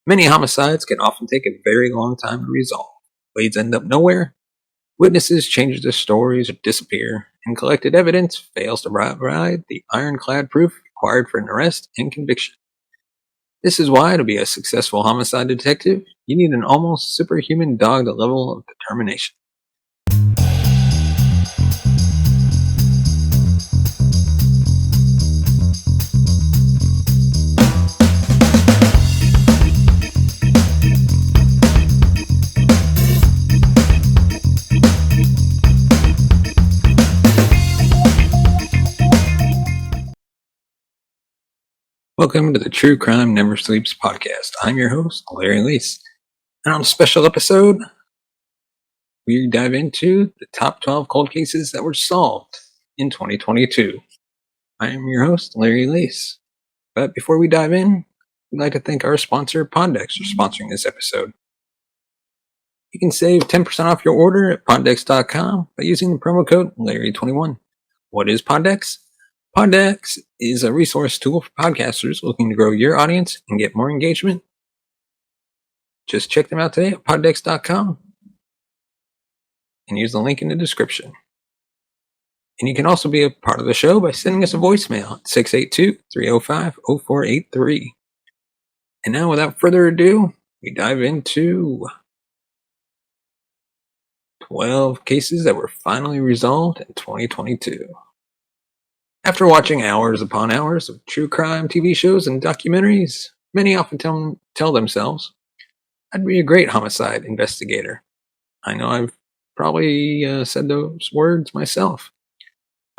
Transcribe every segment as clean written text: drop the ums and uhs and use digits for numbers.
Many homicides can often take a very long time to resolve. Leads end up nowhere, witnesses change their stories or disappear, and collected evidence fails to provide the ironclad proof required for an arrest and conviction. This is why, to be a successful homicide detective, you need an almost superhuman dogged level of determination. Welcome to the True Crime Never Sleeps podcast. I'm your host, Larry Leese. And on a special episode, we dive into the top 12 cold cases that were solved in 2022. I am your host, Larry Leese. But before we dive in, we'd like to thank our sponsor, Pondex, for sponsoring this episode. You can save 10% off your order at Pondex.com by using the promo code Larry21. What is Pondex? Pondex is a resource tool for podcasters looking to grow your audience and get more engagement. Just check them out today at Pondex.com and use the link in the description. And you can also be a part of the show by sending us a voicemail at 682-305-0483. And now, without further ado, we dive into 12 cases that were finally resolved in 2022. After watching hours upon hours of true crime TV shows and documentaries, many often tell themselves, I'd be a great homicide investigator. I know I've probably said those words myself.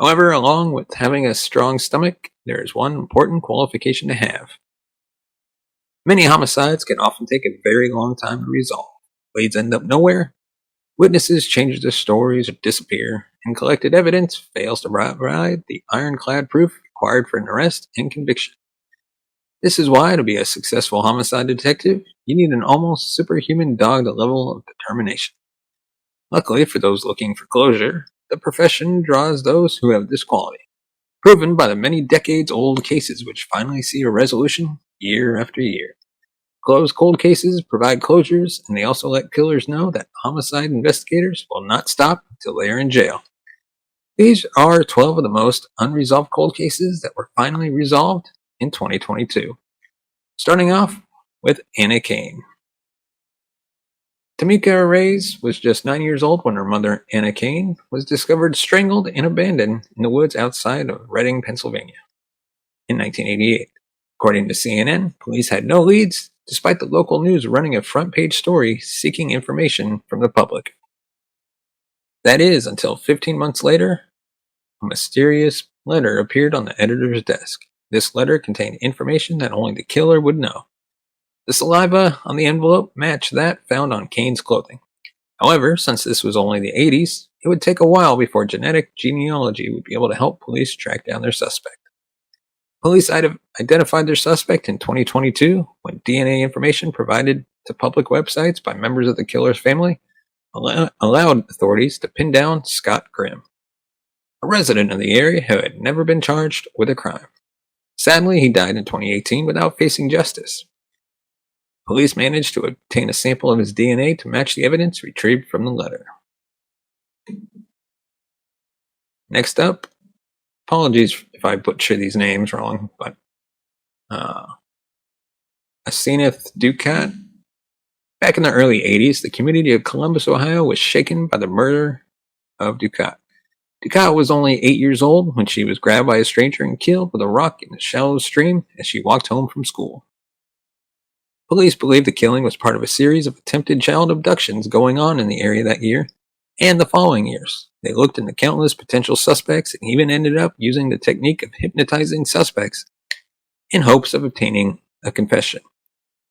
However, along with having a strong stomach, there is one important qualification to have. Many homicides can often take a very long time to resolve. Leads end up nowhere, witnesses change their stories or disappear, and collected evidence fails to provide the ironclad proof required for an arrest and conviction. This is why, to be a successful homicide detective, you need an almost superhuman dogged level of determination. Luckily for those looking for closure, the profession draws those who have this quality, proven by the many decades-old cases which finally see a resolution year after year. Closed cold cases provide closures, and they also let killers know that homicide investigators will not stop until they are in jail. These are 12 of the most unresolved cold cases that were finally resolved in 2022. Starting off with Anna Kane. Tamika Reyes was just 9 years old when her mother, Anna Kane, was discovered strangled and abandoned in the woods outside of Reading, Pennsylvania, in 1988. According to CNN, police had no leads, despite the local news running a front-page story seeking information from the public. That is, until 15 months later, a mysterious letter appeared on the editor's desk. This letter contained information that only the killer would know. The saliva on the envelope matched that found on Kane's clothing. However, since this was only the 80s, it would take a while before genetic genealogy would be able to help police track down their suspect. Police identified their suspect in 2022 when DNA information provided to public websites by members of the killer's family allowed authorities to pin down Scott Grimm, a resident of the area who had never been charged with a crime. Sadly, he died in 2018 without facing justice. Police managed to obtain a sample of his DNA to match the evidence retrieved from the letter. Next up, apologies if I butcher these names wrong, but Aseneth Ducat. Back in the early 80s, the community of Columbus, Ohio was shaken by the murder of Ducat. Ducat was only 8 years old when she was grabbed by a stranger and killed with a rock in a shallow stream as she walked home from school. Police believe the killing was part of a series of attempted child abductions going on in the area that year and the following years. They looked into countless potential suspects and even ended up using the technique of hypnotizing suspects in hopes of obtaining a confession.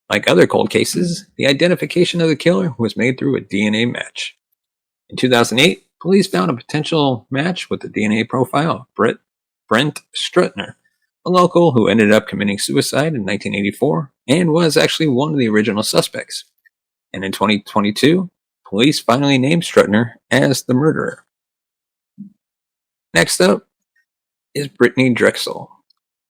Like other cold cases, the identification of the killer was made through a DNA match. In 2008, police found a potential match with the DNA profile of Brent Strutner, a local who ended up committing suicide in 1984 and was actually one of the original suspects. And in 2022, police finally named Strutner as the murderer. Next up is Brittany Drexel.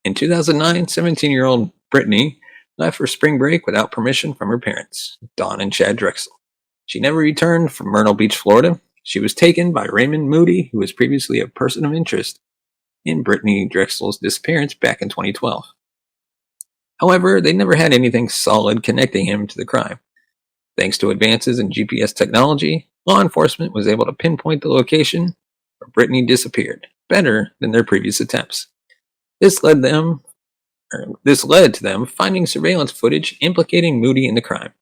In 2009, 17-year-old Brittany left for spring break without permission from her parents, Dawn and Chad Drexel. She never returned from Myrtle Beach, Florida. She was taken by Raymond Moody, who was previously a person of interest in Brittany Drexel's disappearance back in 2012. However, they never had anything solid connecting him to the crime. Thanks to advances in GPS technology, law enforcement was able to pinpoint the location where Brittany disappeared better than their previous attempts. This led to them finding surveillance footage implicating Moody in the crime.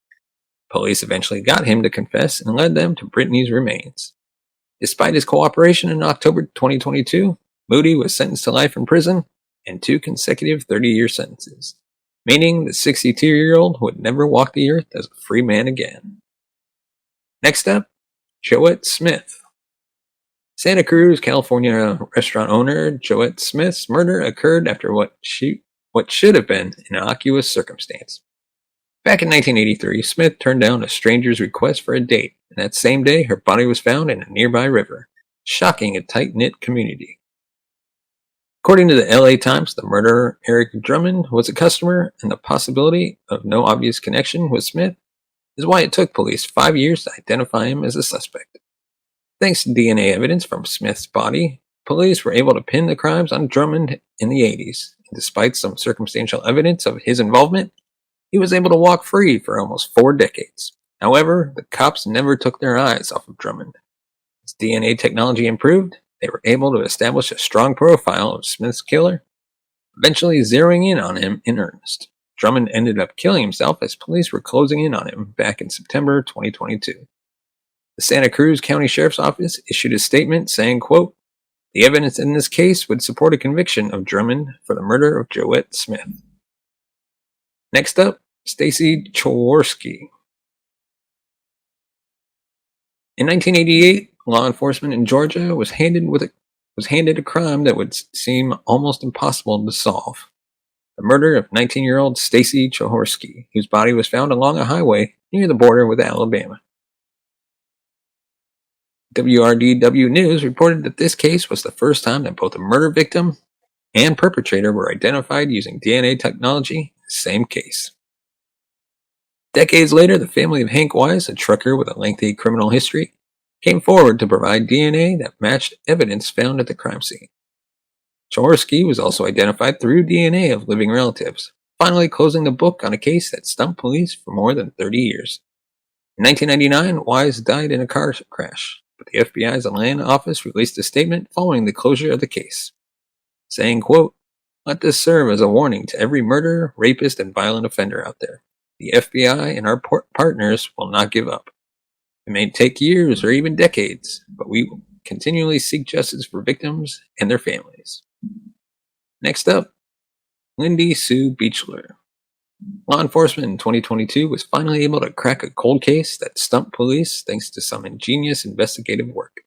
Police eventually got him to confess and led them to Brittany's remains. Despite his cooperation in October 2022, Moody was sentenced to life in prison and 2 consecutive 30-year sentences, meaning the 62-year-old would never walk the earth as a free man again. Next up, Joette Smith. Santa Cruz, California restaurant owner Joette Smith's murder occurred after what should have been an innocuous circumstance. Back in 1983, Smith turned down a stranger's request for a date, and that same day her body was found in a nearby river, shocking a tight-knit community. According to the LA Times, the murderer, Eric Drummond, was a customer, and the possibility of no obvious connection with Smith is why it took police 5 years to identify him as a suspect. Thanks to DNA evidence from Smith's body, police were able to pin the crimes on Drummond in the 80s. And despite some circumstantial evidence of his involvement, he was able to walk free for almost 4 decades. However, the cops never took their eyes off of Drummond. As DNA technology improved, they were able to establish a strong profile of Smith's killer, eventually zeroing in on him in earnest. Drummond ended up killing himself as police were closing in on him back in September 2022. The Santa Cruz County Sheriff's Office issued a statement saying, quote, "The evidence in this case would support a conviction of Drummond for the murder of Joette Smith." Next up, Stacy Chaworski. In 1988, law enforcement in Georgia was handed a crime that would seem almost impossible to solve. The murder of 19-year-old Stacy Chaworski, whose body was found along a highway near the border with Alabama. WRDW News reported that this case was the first time that both the murder victim and perpetrator were identified using DNA technology in the same case. Decades later, the family of Hank Wise, a trucker with a lengthy criminal history, came forward to provide DNA that matched evidence found at the crime scene. Chaworski was also identified through DNA of living relatives, finally closing the book on a case that stumped police for more than 30 years. In 1999, Wise died in a car crash, but the FBI's Atlanta office released a statement following the closure of the case, saying, quote, "Let this serve as a warning to every murderer, rapist, and violent offender out there. The FBI and our partners will not give up. It may take years or even decades, but we will continually seek justice for victims and their families." Next up, Lindy Sue Beechler. Law enforcement in 2022 was finally able to crack a cold case that stumped police thanks to some ingenious investigative work.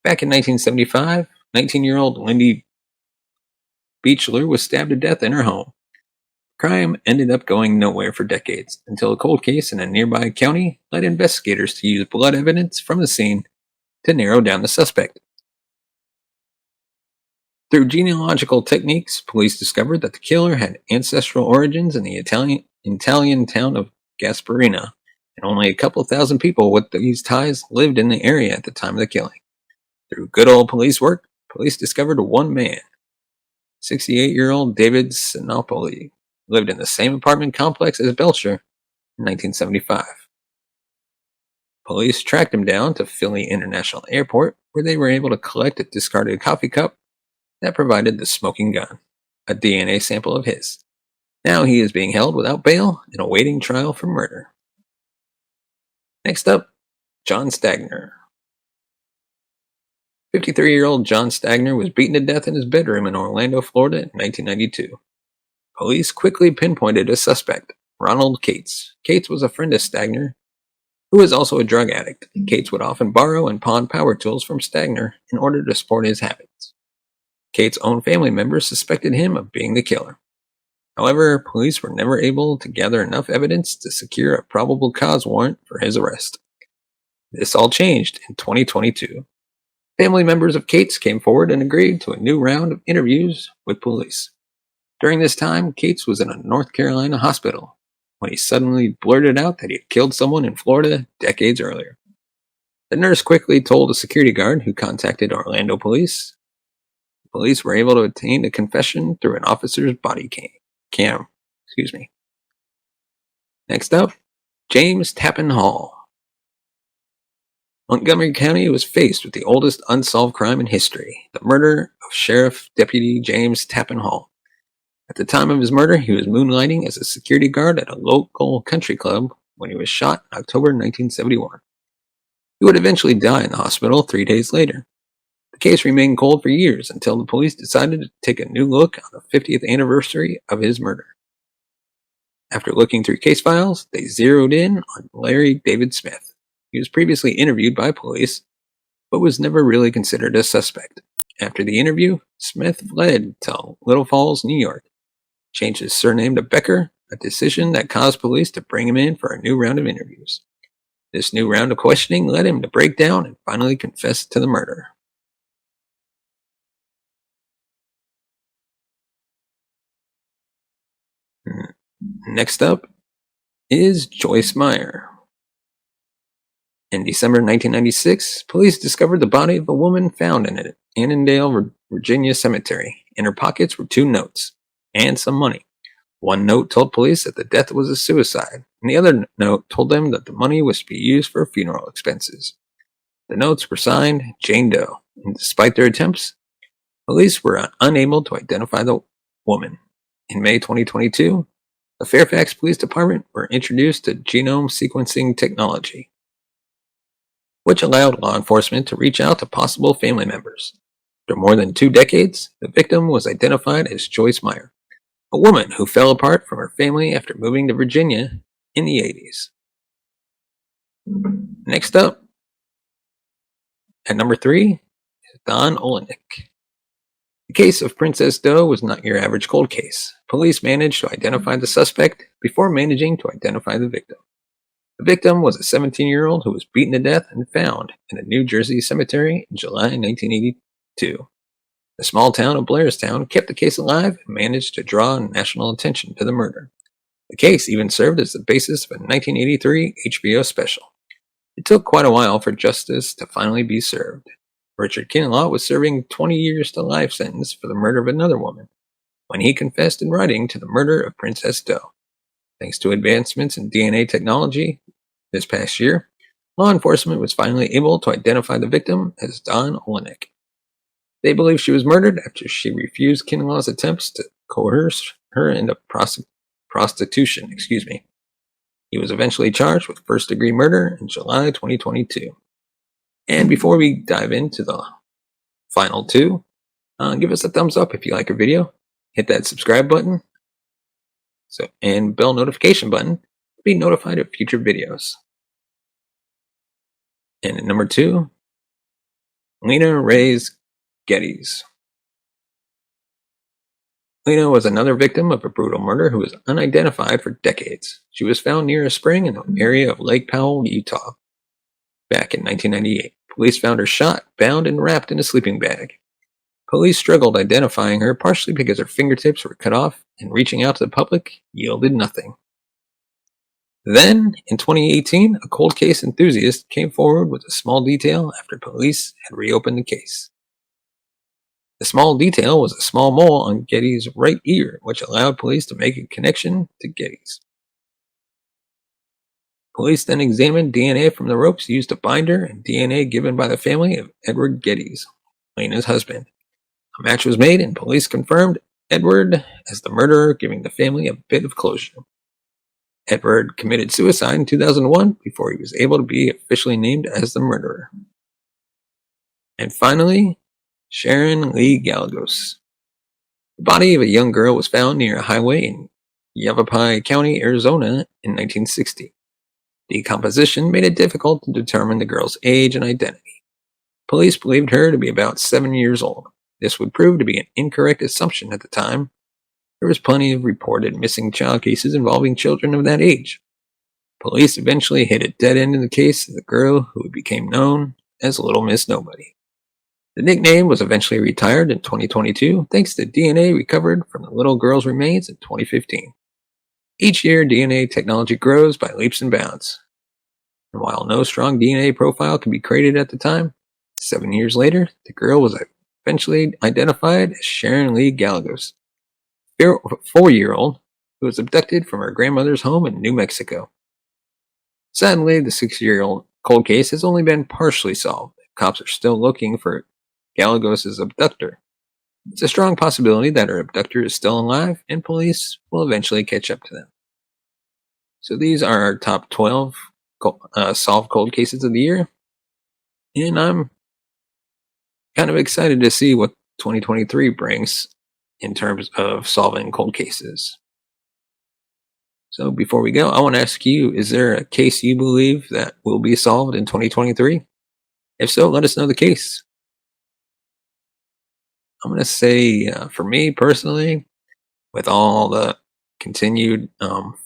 Back in 1975, 19-year-old Lindy Beechler was stabbed to death in her home. Crime ended up going nowhere for decades until a cold case in a nearby county led investigators to use blood evidence from the scene to narrow down the suspect. Through genealogical techniques, police discovered that the killer had ancestral origins in the Italian town of Gasparina, and only a couple thousand people with these ties lived in the area at the time of the killing. Through good old police work, police discovered one man, 68-year-old David Sinopoli, lived in the same apartment complex as Belcher in 1975. Police tracked him down to Philly International Airport, where they were able to collect a discarded coffee cup that provided the smoking gun, a DNA sample of his. Now he is being held without bail and awaiting trial for murder. Next up, John Stagner. 53-year-old John Stagner was beaten to death in his bedroom in Orlando, Florida in 1992. Police quickly pinpointed a suspect, Ronald Cates. Cates was a friend of Stagner, who was also a drug addict. Cates would often borrow and pawn power tools from Stagner in order to support his habits. Cates' own family members suspected him of being the killer. However, police were never able to gather enough evidence to secure a probable cause warrant for his arrest. This all changed in 2022. Family members of Cates came forward and agreed to a new round of interviews with police. During this time, Cates was in a North Carolina hospital when he suddenly blurted out that he had killed someone in Florida decades earlier. The nurse quickly told a security guard who contacted Orlando police. Police were able to obtain a confession through an officer's body cam. Next up, James Tappan Hall. Montgomery County was faced with the oldest unsolved crime in history, the murder of Sheriff Deputy James Tappan Hall. At the time of his murder, he was moonlighting as a security guard at a local country club when he was shot in October 1971. He would eventually die in the hospital 3 days later. The case remained cold for years until the police decided to take a new look on the 50th anniversary of his murder. After looking through case files, they zeroed in on Larry David Smith. He was previously interviewed by police, but was never really considered a suspect. After the interview, Smith fled to Little Falls, New York, changed his surname to Becker, a decision that caused police to bring him in for a new round of interviews. This new round of questioning led him to break down and finally confess to the murder. Next up is Joyce Meyer. In December 1996, police discovered the body of a woman found in an Annandale, Virginia cemetery. In her pockets were 2 notes and some money. One note told police that the death was a suicide, and the other note told them that the money was to be used for funeral expenses. The notes were signed Jane Doe, and despite their attempts, police were unable to identify the woman. In May 2022, the Fairfax Police Department were introduced to genome sequencing technology, which allowed law enforcement to reach out to possible family members. After more than 2 decades, the victim was identified as Joyce Meyer, a woman who fell apart from her family after moving to Virginia in the 80s. Next up, at number 3, is Don Olenek. The case of Princess Doe was not your average cold case. Police managed to identify the suspect before managing to identify the victim. The victim was a 17-year-old who was beaten to death and found in a New Jersey cemetery in July 1982. The small town of Blairstown kept the case alive and managed to draw national attention to the murder. The case even served as the basis of a 1983 HBO special. It took quite a while for justice to finally be served. Richard Kinlaw was serving 20 years to life sentence for the murder of another woman when he confessed in writing to the murder of Princess Doe. Thanks to advancements in DNA technology this past year, law enforcement was finally able to identify the victim as Don Olenek. They believe she was murdered after she refused Kinlaw's attempts to coerce her into prostitution. He was eventually charged with first-degree murder in July 2022. And before we dive into the final 2, give us a thumbs up if you like our video. Hit that subscribe button and bell notification button to be notified of future videos. And at number 2, Lena Reyes Geddes. Lena was another victim of a brutal murder who was unidentified for decades. She was found near a spring in the area of Lake Powell, Utah. Back in 1998, police found her shot, bound, and wrapped in a sleeping bag. Police struggled identifying her partially because her fingertips were cut off, and reaching out to the public yielded nothing. Then, in 2018, a cold case enthusiast came forward with a small detail after police had reopened the case. The small detail was a small mole on Geddes' right ear, which allowed police to make a connection to Geddes. Police then examined DNA from the ropes used to bind her and DNA given by the family of Edward Geddes, Lena's husband. A match was made and police confirmed Edward as the murderer, giving the family a bit of closure. Edward committed suicide in 2001 before he was able to be officially named as the murderer. And finally, Sharon Lee Gallegos. The body of a young girl was found near a highway in Yavapai County, Arizona in 1960. Decomposition made it difficult to determine the girl's age and identity. Police believed her to be about 7 years old. This would prove to be an incorrect assumption at the time. There was plenty of reported missing child cases involving children of that age. Police eventually hit a dead end in the case of the girl who became known as Little Miss Nobody. The nickname was eventually retired in 2022 thanks to DNA recovered from the little girl's remains in 2015. Each year, DNA technology grows by leaps and bounds. And while no strong DNA profile could be created at the time, 7 years later, the girl was eventually identified as Sharon Lee Gallegos, a 4-year-old who was abducted from her grandmother's home in New Mexico. Sadly, the 6-year-old cold case has only been partially solved. Cops are still looking for Gallegos' abductor. It's a strong possibility that her abductor is still alive, and police will eventually catch up to them. So these are our top 12 solved cold cases of the year, and I'm kind of excited to see what 2023 brings in terms of solving cold cases. So before we go, I want to ask you, is there a case you believe that will be solved in 2023? If so, let us know the case. I'm going to say, for me personally, with all the continued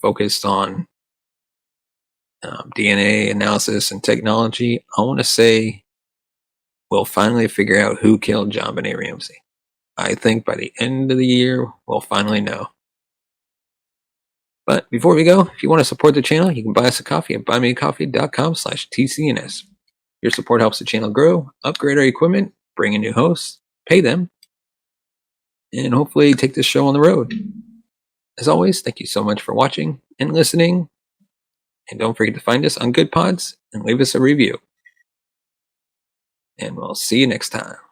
focus on DNA analysis and technology, I want to say we'll finally figure out who killed JonBenet Ramsey. I think by the end of the year, we'll finally know. But before we go, if you want to support the channel, you can buy us a coffee at buymeacoffee.com/TCNS. Your support helps the channel grow, upgrade our equipment, bring in new hosts, pay them, and hopefully take this show on the road. As always, thank you so much for watching and listening. And don't forget to find us on Good Pods and leave us a review. And we'll see you next time.